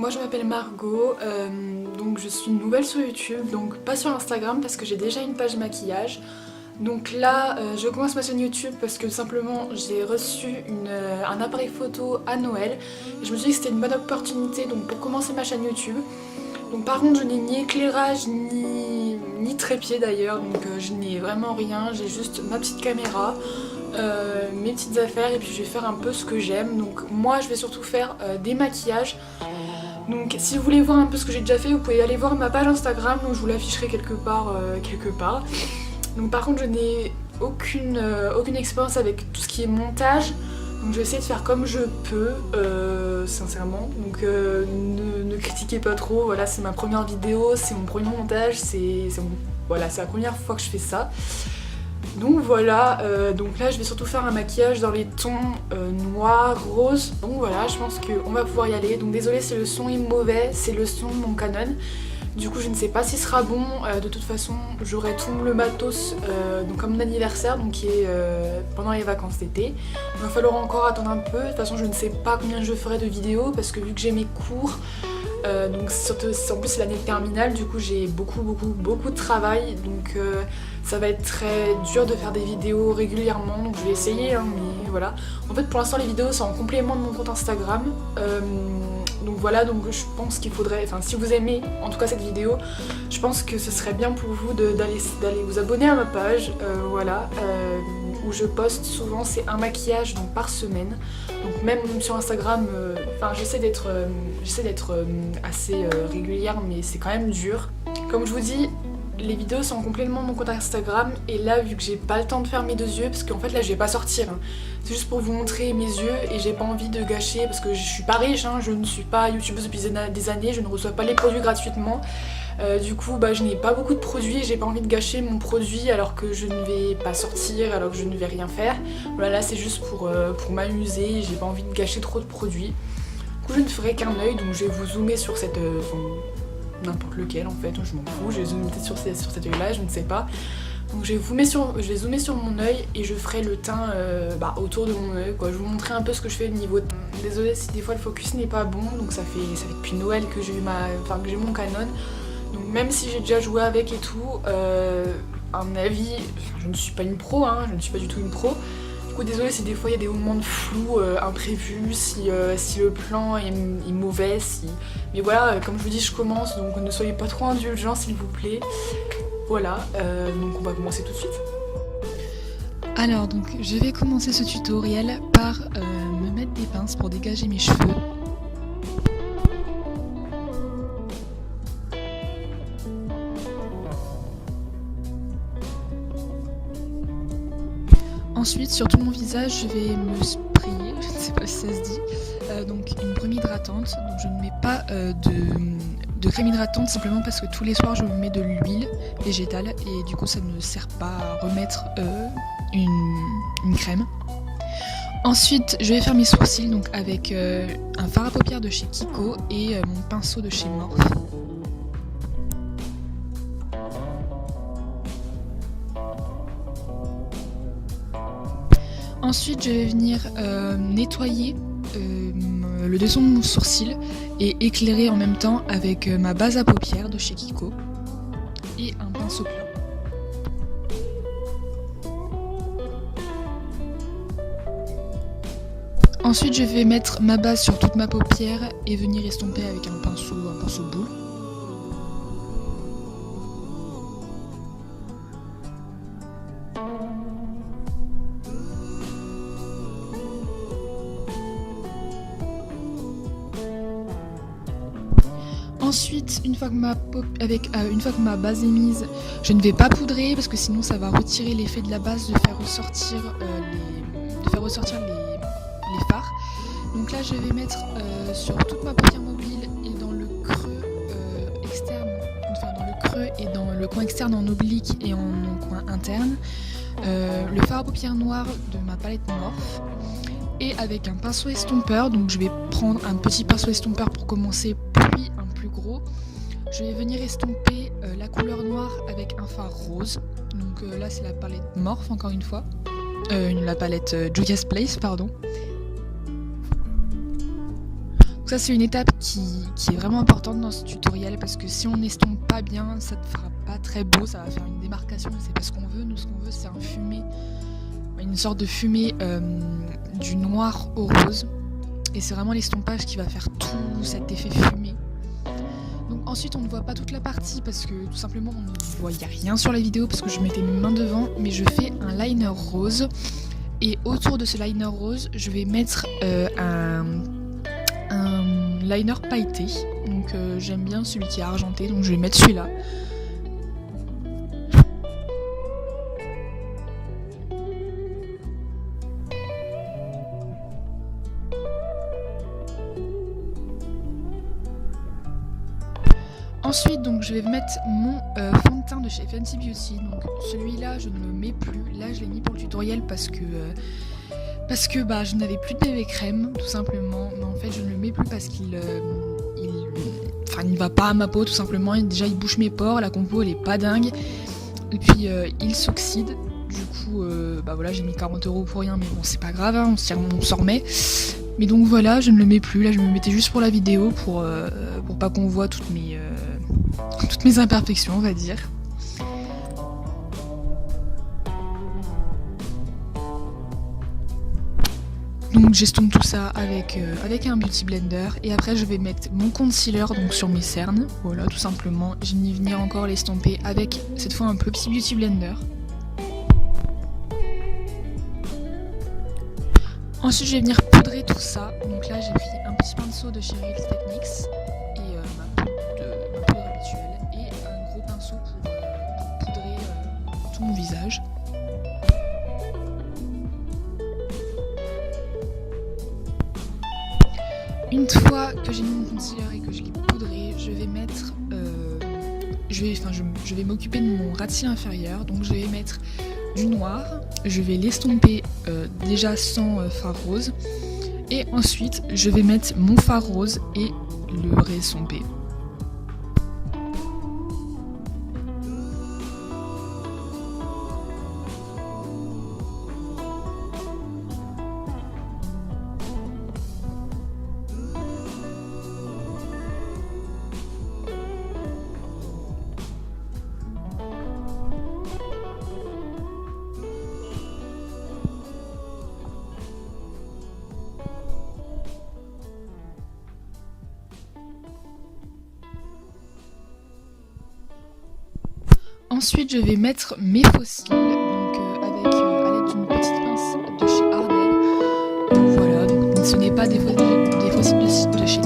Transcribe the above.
moi je m'appelle Margot, donc je suis nouvelle sur YouTube, donc pas sur Instagram parce que j'ai déjà une page maquillage. Donc là je commence ma chaîne YouTube parce que simplement j'ai reçu un appareil photo à Noël et je me suis dit que c'était une bonne opportunité donc pour commencer ma chaîne YouTube. Donc par contre je n'ai ni éclairage ni trépied d'ailleurs, donc je n'ai vraiment rien, j'ai juste ma petite caméra, mes petites affaires et puis je vais faire un peu ce que j'aime. Donc moi je vais surtout faire des maquillages. Donc si vous voulez voir un peu ce que j'ai déjà fait, vous pouvez aller voir ma page Instagram, donc je vous l'afficherai quelque part. Donc par contre je n'ai aucune expérience avec tout ce qui est montage, donc je vais essayer de faire comme je peux, sincèrement. Donc ne critiquez pas trop, voilà, c'est ma première vidéo, c'est mon premier montage, voilà, c'est la première fois que je fais ça. Donc voilà, donc là je vais surtout faire un maquillage dans les tons noirs, roses. Donc voilà, je pense qu'on va pouvoir y aller. Donc désolée si le son est mauvais, c'est le son de mon Canon. Du coup je ne sais pas s'il sera bon, de toute façon j'aurai tout le matos donc comme mon anniversaire, donc qui est pendant les vacances d'été. Il va falloir encore attendre un peu, de toute façon je ne sais pas combien je ferai de vidéos parce que vu que j'ai mes cours, donc en plus c'est l'année de terminale, du coup j'ai beaucoup de travail, donc ça va être très dur de faire des vidéos régulièrement, donc je vais essayer, hein, mais voilà. En fait pour l'instant les vidéos sont en complément de mon compte Instagram, donc voilà, donc je pense qu'il faudrait, enfin si vous aimez en tout cas cette vidéo, je pense que ce serait bien pour vous d'aller vous abonner à ma page, voilà, où je poste souvent, c'est un maquillage donc par semaine. Donc même sur Instagram, enfin j'essaie d'être assez régulière, mais c'est quand même dur. Comme je vous dis, les vidéos sont complètement mon compte Instagram, et là vu que j'ai pas le temps de faire mes deux yeux, parce qu'en fait là je vais pas sortir, hein. C'est juste pour vous montrer mes yeux et j'ai pas envie de gâcher, parce que je suis pas riche, hein, je ne suis pas youtubeuse depuis des années, je ne reçois pas les produits gratuitement. Du coup bah, je n'ai pas beaucoup de produits et j'ai pas envie de gâcher mon produit alors que je ne vais pas sortir, alors que je ne vais rien faire. Voilà, là c'est juste pour m'amuser, j'ai pas envie de gâcher trop de produits. Du coup je ne ferai qu'un œil, donc je vais vous zoomer sur cette... n'importe lequel en fait, je m'en fous, je vais zoomer peut-être sur cet œil là, je ne sais pas. Donc je vais zoomer sur mon œil et je ferai le teint autour de mon œil quoi. Je vais vous montrer un peu ce que je fais au niveau teint. Désolée si des fois le focus n'est pas bon, donc ça fait depuis Noël que j'ai mon Canon. Donc même si j'ai déjà joué avec et tout, à mon avis, je ne suis pas une pro, hein, je ne suis pas du tout une pro. Du coup désolée si des fois il y a des moments de flou imprévus, si le plan est mauvais, mais voilà, comme je vous dis je commence, donc ne soyez pas trop indulgents s'il vous plaît. Voilà, donc on va commencer tout de suite. Alors donc je vais commencer ce tutoriel par me mettre des pinces pour dégager mes cheveux. Ensuite sur tout mon visage je vais me sprayer, je ne sais pas si ça se dit, donc une crème hydratante. Donc je ne mets pas de crème hydratante simplement parce que tous les soirs je me mets de l'huile végétale et du coup ça ne sert pas à remettre une crème. Ensuite je vais faire mes sourcils donc avec un fard à paupières de chez Kiko et mon pinceau de chez Morphe. Ensuite je vais venir nettoyer le dessous de mon sourcil et éclairer en même temps avec ma base à paupières de chez Kiko et un pinceau plat. Ensuite je vais mettre ma base sur toute ma paupière et venir estomper avec un pinceau boule. Ensuite, une fois que ma base est mise, je ne vais pas poudrer parce que sinon ça va retirer l'effet de la base de faire ressortir les fards. Donc là, je vais mettre sur toute ma paupière mobile et dans le creux externe, enfin dans le creux et dans le coin externe en oblique et en coin interne, le fard à paupières noir de ma palette Morphe. Et avec un pinceau estompeur, donc je vais prendre un petit pinceau estompeur pour commencer, puis un plus gros. Je vais venir estomper la couleur noire avec un fard rose. Donc là c'est la palette Morphe encore une fois. La palette Juvia's Place, pardon. Donc ça c'est une étape qui est vraiment importante dans ce tutoriel parce que si on n'estompe pas bien, ça ne fera pas très beau, ça va faire une démarcation, c'est pas ce qu'on veut. Nous ce qu'on veut c'est un fumé, une sorte de fumée du noir au rose. Et c'est vraiment l'estompage qui va faire tout cet effet fumé. Donc ensuite on ne voit pas toute la partie parce que tout simplement on ne voyait rien sur la vidéo parce que je mettais mes mains devant, mais je fais un liner rose et autour de ce liner rose je vais mettre un liner pailleté. Donc j'aime bien celui qui est argenté, donc je vais mettre celui-là. Ensuite, donc, je vais mettre mon fond de teint de chez Fenty Beauty. Donc celui-là, je ne le mets plus. Là, je l'ai mis pour le tutoriel parce que je n'avais plus de BB crème, tout simplement. Mais en fait, je ne le mets plus parce qu'il ne va pas à ma peau, tout simplement. Et déjà, il bouche mes pores. La compo, elle est pas dingue. Et puis, il s'oxyde. Du coup, voilà, j'ai mis 40 € pour rien. Mais bon, c'est pas grave, hein, on s'en remet. Mais donc voilà, je ne le mets plus. Là, je me mettais juste pour la vidéo, pour pas qu'on voit toutes mes imperfections, on va dire. Donc j'estompe tout ça avec un beauty blender et après je vais mettre mon concealer donc sur mes cernes. Voilà, tout simplement. Je vais venir encore l'estomper avec cette fois un petit beauty blender. Ensuite je vais venir poudrer tout ça. Donc là j'ai pris un petit pinceau de chez Real Techniques et ma poudre habituelle et un gros pinceau pour poudrer tout mon visage. Une fois que j'ai mis mon concealer et que je l'ai poudré, je vais mettre, je vais m'occuper de mon ras de cils inférieur. Donc je vais mettre du noir, je vais l'estomper déjà sans fard rose, et ensuite je vais mettre mon fard rose et le réestomper. Ensuite, je vais mettre mes faux cils, donc avec à l'aide d'une petite pince de chez Ardell. Donc voilà, donc ce n'est pas des faux cils de chez